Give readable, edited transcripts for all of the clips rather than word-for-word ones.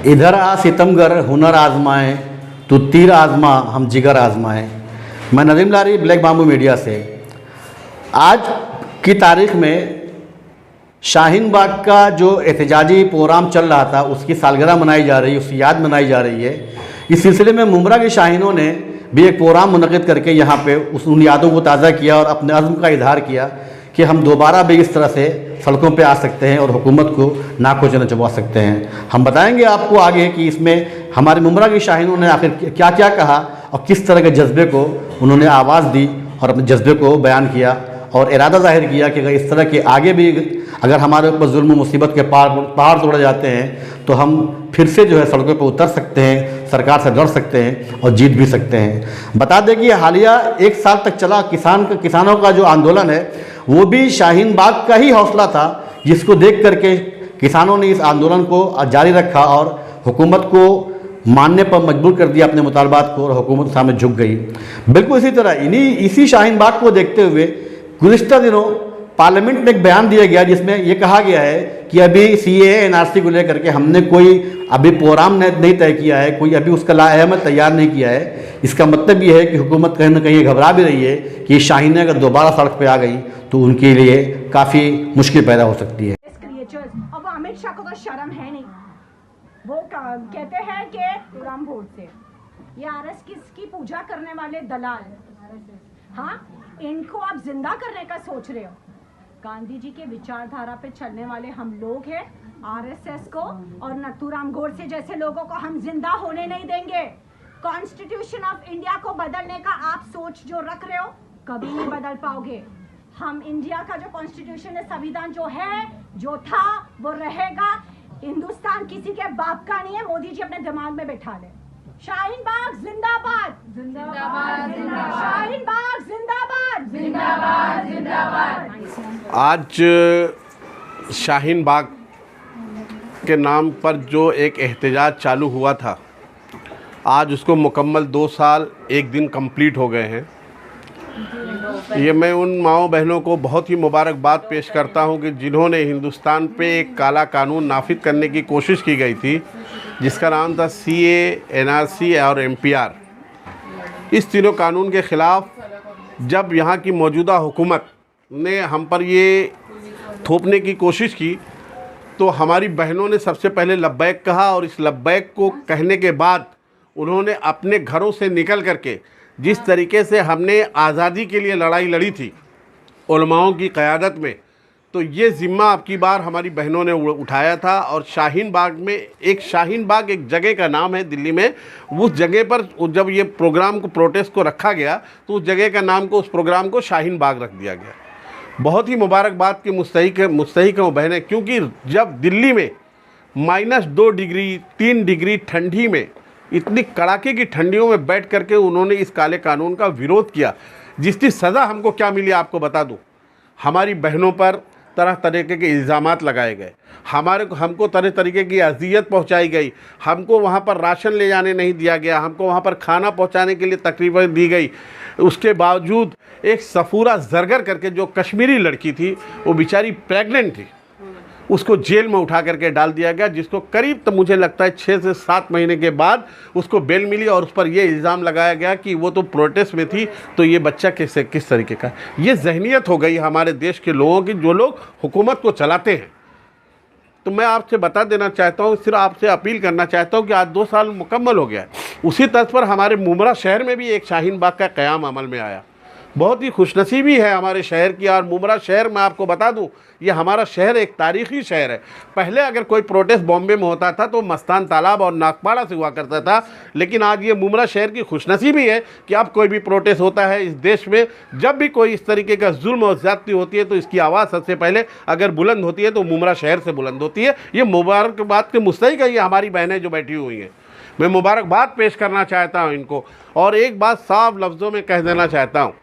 इधर आ सितमगर हुनर आजमाएं, तू तीर आजमा हम जिगर आजमाएं। मैं नदीम लारी ब्लैक बाम्बू मीडिया से। आज की तारीख में शाहीन बाग का जो एहतजाजी प्रोग्राम चल रहा था उसकी सालगिरह मनाई जा रही है, उसकी याद मनाई जा रही है। इस सिलसिले में मुमरा के शाहीनों ने भी एक प्रोग्राम मुनक़िद करके यहाँ पे उन यादों को ताज़ा किया और अपने अज़्म का इजहार किया कि हम दोबारा भी इस तरह से सड़कों पे आ सकते हैं और हुकूमत को नाकों से नचवा सकते हैं। हम बताएंगे आपको आगे कि इसमें हमारे मुमरा के शाहीनों ने आखिर क्या क्या कहा और किस तरह के जज्बे को उन्होंने आवाज़ दी और अपने जज्बे को बयान किया और इरादा ज़ाहिर किया कि अगर इस तरह के आगे भी अगर हमारे ऊपर जुल्म मुसीबत के पहाड़ तोड़े जाते हैं तो हम फिर से जो है सड़कों पर उतर सकते हैं, सरकार से लड़ सकते हैं और जीत भी सकते हैं। बता दें कि हालिया 1 साल तक चला किसानों का जो आंदोलन है वो भी शाहीन बाग का ही हौसला था, जिसको देख करके किसानों ने इस आंदोलन को जारी रखा और हुकूमत को मानने पर मजबूर कर दिया अपने मुतालबात को और हुकूमत के सामने झुक गई। बिल्कुल इसी तरह इसी शाहीन बाग को देखते हुए गुज़िश्ता दिनों पार्लियामेंट में एक बयान दिया गया जिसमें ये कहा गया है कि अभी CAA NRC को लेकर के हमने कोई अभी प्रोग्राम नहीं तय किया है, कोई अभी उसका लाएहमत तैयार नहीं किया है। इसका मतलब ये है कि हुकूमत कहीं ना कहीं घबरा भी रही है कि शाहीनें अगर दोबारा सड़क पे आ गई तो उनके लिए काफ़ी मुश्किल पैदा हो सकती है। अब अमित शाह को तो शर्म है नहीं, वो कहते हैं कि राम वोट से ये RS किसकी पूजा करने वाले दलाल, हाँ इनको आप जिंदा करने का सोच रहे हो। गांधी जी के विचारधारा पे चलने वाले हम लोग हैं, RSS को और नथुराम गोडसे जैसे लोगों को हम जिंदा होने नहीं देंगे। कॉन्स्टिट्यूशन ऑफ इंडिया को बदलने का आप सोच जो रख रहे हो कभी नहीं बदल पाओगे। हम इंडिया का जो कॉन्स्टिट्यूशन है, संविधान जो है जो था वो रहेगा। हिंदुस्तान किसी के बाप का नहीं है, मोदी जी अपने दिमाग में बैठा ले। शाहीन बाग जिंदाबाद, जिंदाबाद, शाहीन बाग जिंदाबाद, जिंदाबाद, जिंदाबाद। आज शाहीन बाग के नाम पर जो एक एहतजाज चालू हुआ था, आज उसको मुकम्मल 2 साल 1 दिन कंप्लीट हो गए हैं। ये मैं उन माओं बहनों को बहुत ही मुबारकबाद पेश करता हूं कि जिन्होंने हिंदुस्तान पे एक काला कानून नाफिज करने की कोशिश की गई थी जिसका नाम था CAA NRC और MPR। इस तीनों कानून के ख़िलाफ़ जब यहाँ की मौजूदा हुकूमत ने हम पर ये थोपने की कोशिश की तो हमारी बहनों ने सबसे पहले लब्बैक कहा और इस लब्बैक को कहने के बाद उन्होंने अपने घरों से निकल करके जिस तरीके से हमने आज़ादी के लिए लड़ाई लड़ी थी उलमाओं की क़यादत में, तो ये ज़िम्मा अब की बार हमारी बहनों ने उठाया था। और शाहीन बाग में शाहीन बाग एक जगह का नाम है दिल्ली में, उस जगह पर जब ये प्रोग्राम को प्रोटेस्ट को रखा गया तो उस जगह का नाम को उस प्रोग्राम को शाहीन बाग रख दिया गया। बहुत ही मुबारकबाद की मुस्तहिक हैं वो बहनें, क्योंकि जब दिल्ली में -2 डिग्री 3 डिग्री ठंडी में इतनी कड़ाके की ठंडियों में बैठ करके उन्होंने इस काले कानून का विरोध किया, जिसकी सज़ा हमको क्या मिली आपको बता दूं। हमारी बहनों पर तरह तरीके के इल्ज़ामात लगाए गए, हमको तरह तरीके की अज़ियत पहुंचाई गई, हमको वहां पर राशन ले जाने नहीं दिया गया, हमको वहां पर खाना पहुंचाने के लिए तकरीबन दी गई। उसके बावजूद एक सफूरा जरगर करके जो कश्मीरी लड़की थी वो बेचारी प्रेग्नेंट थी, उसको जेल में उठा करके डाल दिया गया, जिसको करीब तो मुझे लगता है 6 से 7 महीने के बाद उसको बेल मिली और उस पर यह इल्ज़ाम लगाया गया कि वो तो प्रोटेस्ट में थी तो ये बच्चा किस तरीके का। ये जहनीत हो गई हमारे देश के लोगों की, जो लोग हुकूमत को चलाते हैं। तो मैं आपसे बता देना चाहता हूँ, सिर्फ आपसे अपील करना चाहता हूँ कि आज 2 साल मुकम्मल हो गया है। उसी तर्ज पर हमारे मुमरा शहर में भी एक शाहीन बाग का क़याम अमल में आया। बहुत ही खुशनसीबी है हमारे शहर की। और मुमरा शहर मैं आपको बता दूं, ये हमारा शहर एक तारीख़ी शहर है। पहले अगर कोई प्रोटेस्ट बॉम्बे में होता था तो मस्तान तालाब और नागपाड़ा से हुआ करता था, लेकिन आज ये मुमरा शहर की खुशनसीबी है कि अब कोई भी प्रोटेस्ट होता है इस देश में, जब भी कोई इस तरीके का जुल्म और ज़्यादती होती है तो इसकी आवाज़ सबसे पहले अगर बुलंद होती है तो मुमरा शहर से बुलंद होती है। ये मुबारकबाद के मुस्तहिक है ये हमारी बहनें जो बैठी हुई हैं। मैं मुबारकबाद पेश करना चाहता हूँ इनको। और एक बात साफ लफ्ज़ों में कह देना चाहता हूँ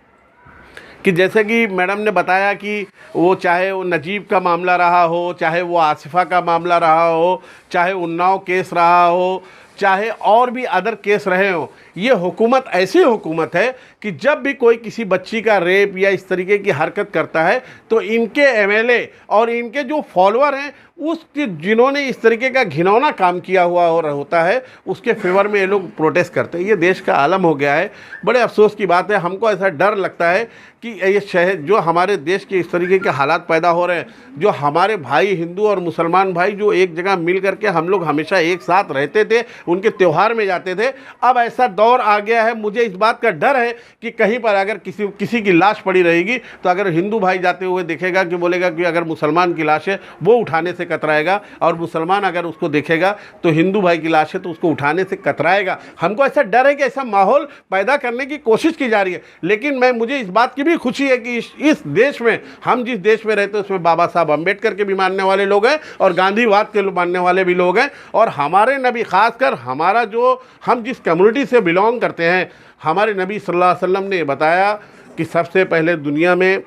कि जैसे कि मैडम ने बताया कि वो चाहे वो नजीब का मामला रहा हो, चाहे वो आसिफ़ा का मामला रहा हो, चाहे उन्नाव केस रहा हो, चाहे और भी अदर केस रहे हों, ये हुकूमत ऐसी हुकूमत है कि जब भी कोई किसी बच्ची का रेप या इस तरीके की हरकत करता है तो इनके एमएलए और इनके जो फॉलोअर हैं जिन्होंने इस तरीके का घिनौना काम किया हुआ होता है उसके फेवर में ये लोग प्रोटेस्ट करते हैं। ये देश का आलम हो गया है। बड़े अफसोस की बात है, हमको ऐसा डर लगता है कि ये शहर जो हमारे देश के इस तरीके के हालात पैदा हो रहे हैं, जो हमारे भाई हिंदू और मुसलमान भाई जो एक जगह मिल करके हम लोग हमेशा एक साथ रहते थे, उनके त्यौहार में जाते थे, अब ऐसा दौर आ गया है। मुझे इस बात का डर है कि कहीं पर अगर किसी की लाश पड़ी रहेगी तो अगर हिंदू भाई जाते हुए देखेगा कि बोलेगा कि अगर मुसलमान की लाश है वो उठाने से कतराएगा, और मुसलमान अगर उसको देखेगा तो हिंदू भाई की लाश है तो उसको उठाने से कतराएगा। हमको ऐसा डर है कि ऐसा माहौल पैदा करने की कोशिश की जा रही है। लेकिन मुझे इस बात की भी खुशी है कि इस देश में, हम जिस देश में रहते हैं उसमें बाबा साहब अम्बेडकर के भी मानने वाले लोग हैं और गांधीवाद के मानने वाले भी लोग हैं, और हमारे नबी, खासकर हमारा जो हम जिस कम्युनिटी से बिलोंग करते हैं, हमारे नबी सल्लल्लाहु अलैहि वसल्लम ने बताया कि सबसे पहले दुनिया में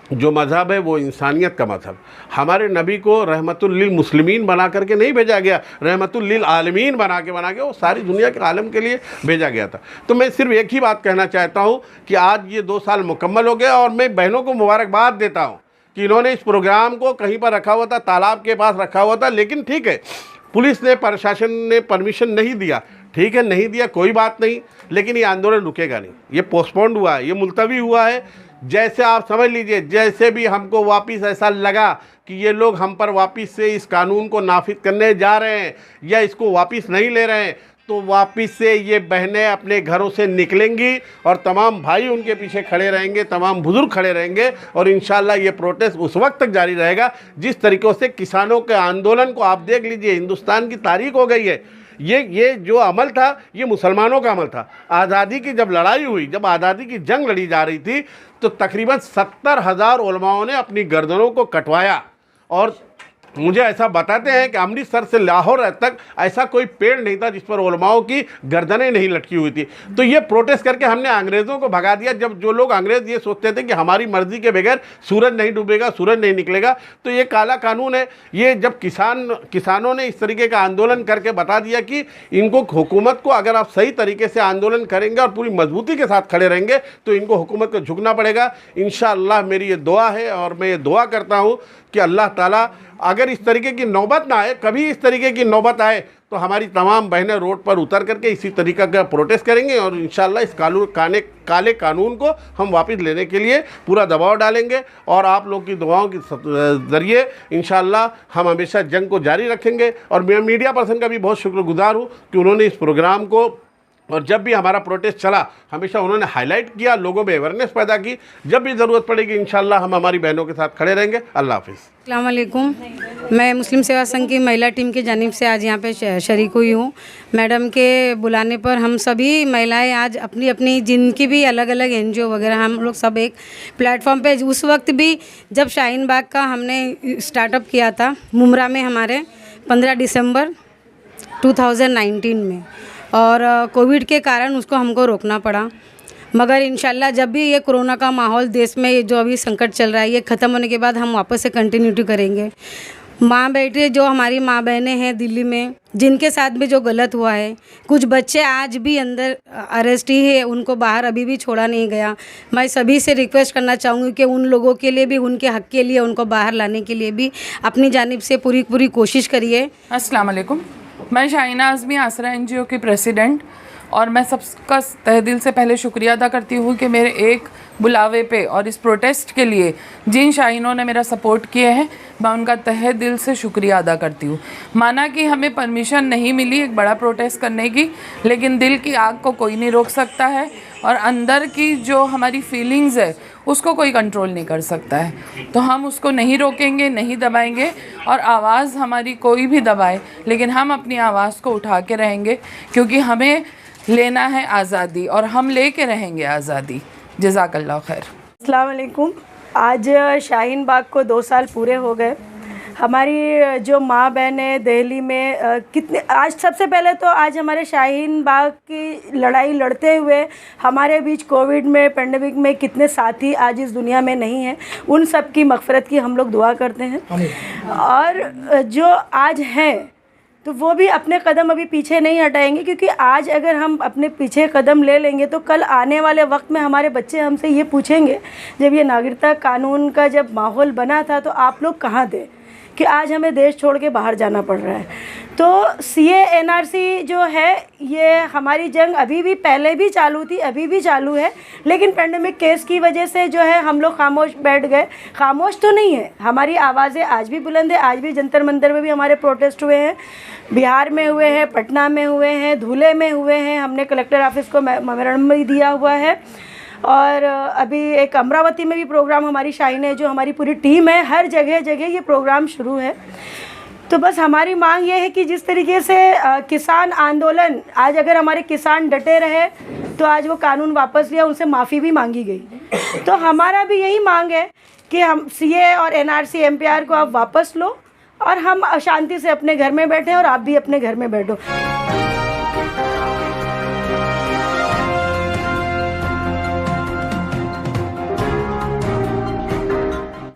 जो मज़हब है वो इंसानियत का मज़हब। हमारे नबी को रहमतुल लिल मुस्लिमीन बना करके नहीं भेजा गया, रहमतुल लिल आलमीन बना के वो सारी दुनिया के आलम के लिए भेजा गया था। तो मैं सिर्फ एक ही बात कहना चाहता हूँ कि आज ये 2 साल मुकम्मल हो गया, और मैं बहनों को मुबारकबाद देता हूँ कि इन्होंने इस प्रोग्राम को कहीं पर रखा हुआ था, तालाब के पास रखा हुआ था, लेकिन ठीक है, पुलिस ने, प्रशासन ने परमिशन नहीं दिया, ठीक है, नहीं दिया, कोई बात नहीं, लेकिन ये आंदोलन रुकेगा नहीं। ये पोस्टपोन्ड हुआ है, ये मुलतवी हुआ है। जैसे आप समझ लीजिए, जैसे भी हमको वापस ऐसा लगा कि ये लोग हम पर वापस से इस कानून को नाफिज करने जा रहे हैं या इसको वापस नहीं ले रहे हैं, तो वापस से ये बहनें अपने घरों से निकलेंगी और तमाम भाई उनके पीछे खड़े रहेंगे, तमाम बुजुर्ग खड़े रहेंगे, और इंशाल्लाह ये प्रोटेस्ट उस वक्त तक जारी रहेगा जिस तरीक़ों से किसानों के आंदोलन को आप देख लीजिए, हिंदुस्तान की तारीख हो गई है। ये जो अमल था ये मुसलमानों का अमल था। आज़ादी की जब लड़ाई हुई, जब आज़ादी की जंग लड़ी जा रही थी, तो तकरीबन 70,000 उलमाओं ने अपनी गर्दनों को कटवाया, और मुझे ऐसा बताते हैं कि अमृतसर से लाहौर तक ऐसा कोई पेड़ नहीं था जिस पर उलमाओं की गर्दनें नहीं लटकी हुई थी। तो ये प्रोटेस्ट करके हमने अंग्रेज़ों को भगा दिया। जब जो लोग अंग्रेज़ ये सोचते थे कि हमारी मर्ज़ी के बगैर सूरज नहीं डूबेगा, सूरज नहीं निकलेगा, तो ये काला कानून है। ये जब किसानों ने इस तरीके का आंदोलन करके बता दिया कि इनको हुकूमत को, अगर आप सही तरीके से आंदोलन करेंगे और पूरी मजबूती के साथ खड़े रहेंगे तो इनको हुकूमत को झुकना पड़ेगा। इंशाअल्लाह मेरी ये दुआ है, और मैं ये दुआ करता हूँ कि अल्लाह ताला अगर इस तरीके की नौबत ना आए, कभी इस तरीके की नौबत आए, तो हमारी तमाम बहनें रोड पर उतर करके इसी तरीक़ा का प्रोटेस्ट करेंगे, और इंशाअल्लाह इस काले कानून को हम वापस लेने के लिए पूरा दबाव डालेंगे। और आप लोग की दुआओं के ज़रिए इंशाअल्लाह हम हमेशा जंग को जारी रखेंगे। और मैं मीडिया पर्सन का भी बहुत शुक्रगुजार हूँ कि उन्होंने इस प्रोग्राम को, और जब भी हमारा प्रोटेस्ट चला, हमेशा उन्होंने हाईलाइट किया, लोगों में अवेयरनेस पैदा की। जब भी ज़रूरत पड़ेगी इंशाअल्लाह हम हमारी बहनों के साथ खड़े रहेंगे। अल्लाह हाफ़िज़। अस्सलाम वालेकुम। मैं मुस्लिम सेवा संघ की महिला टीम की जानिब से आज यहाँ पे शरीक हुई हूँ। मैडम के बुलाने पर हम सभी महिलाएं आज अपनी अपनी, जिनकी भी अलग अलग NGO वगैरह, हम लोग सब एक प्लेटफॉर्म पे, उस वक्त भी जब शाहीन बाग का हमने स्टार्टअप किया था मुमरा में, हमारे 15 दिसंबर 2019 में, और कोविड के कारण उसको हमको रोकना पड़ा। मगर इंशाल्लाह जब भी ये कोरोना का माहौल देश में जो अभी संकट चल रहा है, ये ख़त्म होने के बाद हम वापस से कंटिन्यूटी करेंगे। माँ बेटे, जो हमारी माँ बहनें हैं दिल्ली में, जिनके साथ भी जो गलत हुआ है, कुछ बच्चे आज भी अंदर अरेस्ट ही है, उनको बाहर अभी भी छोड़ा नहीं गया। मैं सभी से रिक्वेस्ट करना चाहूँगी कि उन लोगों के लिए भी, उनके हक़ के लिए, उनको बाहर लाने के लिए भी अपनी जानिब से पूरी कोशिश करिए। अस्सलाम वालेकुम। मैं शाहीना आज़मी, आसरा NGO की प्रेसिडेंट, और मैं सबका तहे दिल से पहले शुक्रिया अदा करती हूँ कि मेरे एक बुलावे पे और इस प्रोटेस्ट के लिए जिन शाहीनों ने मेरा सपोर्ट किए हैं, मैं उनका तहे दिल से शुक्रिया अदा करती हूँ। माना कि हमें परमिशन नहीं मिली एक बड़ा प्रोटेस्ट करने की, लेकिन दिल की आग को कोई नहीं रोक सकता है, और अंदर की जो हमारी फीलिंग्स है उसको कोई कंट्रोल नहीं कर सकता है। तो हम उसको नहीं रोकेंगे, नहीं दबाएंगे, और आवाज़ हमारी कोई भी दबाए, लेकिन हम अपनी आवाज़ को उठा के रहेंगे, क्योंकि हमें लेना है आज़ादी और हम लेके रहेंगे आज़ादी। जज़ाकल्लाह खैर। अस्सलाम वालेकुम। आज शाहीन बाग को 2 साल पूरे हो गए। हमारी जो माँ बहनें दिल्ली में कितने, आज सबसे पहले तो आज हमारे शाहीन बाग की लड़ाई लड़ते हुए हमारे बीच कोविड में, पेंडेमिक में कितने साथी आज इस दुनिया में नहीं हैं, उन सब की मग़फ़िरत की हम लोग दुआ करते हैं। और जो आज हैं तो वो भी अपने कदम अभी पीछे नहीं हटाएंगे, क्योंकि आज अगर हम अपने पीछे कदम ले लेंगे तो कल आने वाले वक्त में हमारे बच्चे हमसे ये पूछेंगे, जब ये नागरिकता कानून का जब माहौल बना था तो आप लोग कहाँ थे, कि आज हमें देश छोड़ के बाहर जाना पड़ रहा है। तो CA NRC जो है, ये हमारी जंग अभी भी, पहले भी चालू थी, अभी भी चालू है, लेकिन पेंडेमिक केस की वजह से जो है हम लोग खामोश बैठ गए। खामोश तो नहीं है, हमारी आवाज़ें आज भी बुलंद है। आज भी जंतर मंतर में भी हमारे प्रोटेस्ट हुए हैं, बिहार में हुए हैं, पटना में हुए हैं, धुले में हुए हैं। हमने कलेक्टर ऑफिस को मेमोरेंडम भी दिया हुआ है, और अभी एक अमरावती में भी प्रोग्राम हमारी शाहीन है, जो हमारी पूरी टीम है, हर जगह जगह ये प्रोग्राम शुरू है। तो बस हमारी मांग ये है कि जिस तरीके से किसान आंदोलन, आज अगर हमारे किसान डटे रहे तो आज वो कानून वापस लिया, उनसे माफ़ी भी मांगी गई, तो हमारा भी यही मांग है कि हम CA और NRC MPR को आप वापस लो और हम शांति से अपने घर में बैठें और आप भी अपने घर में बैठो।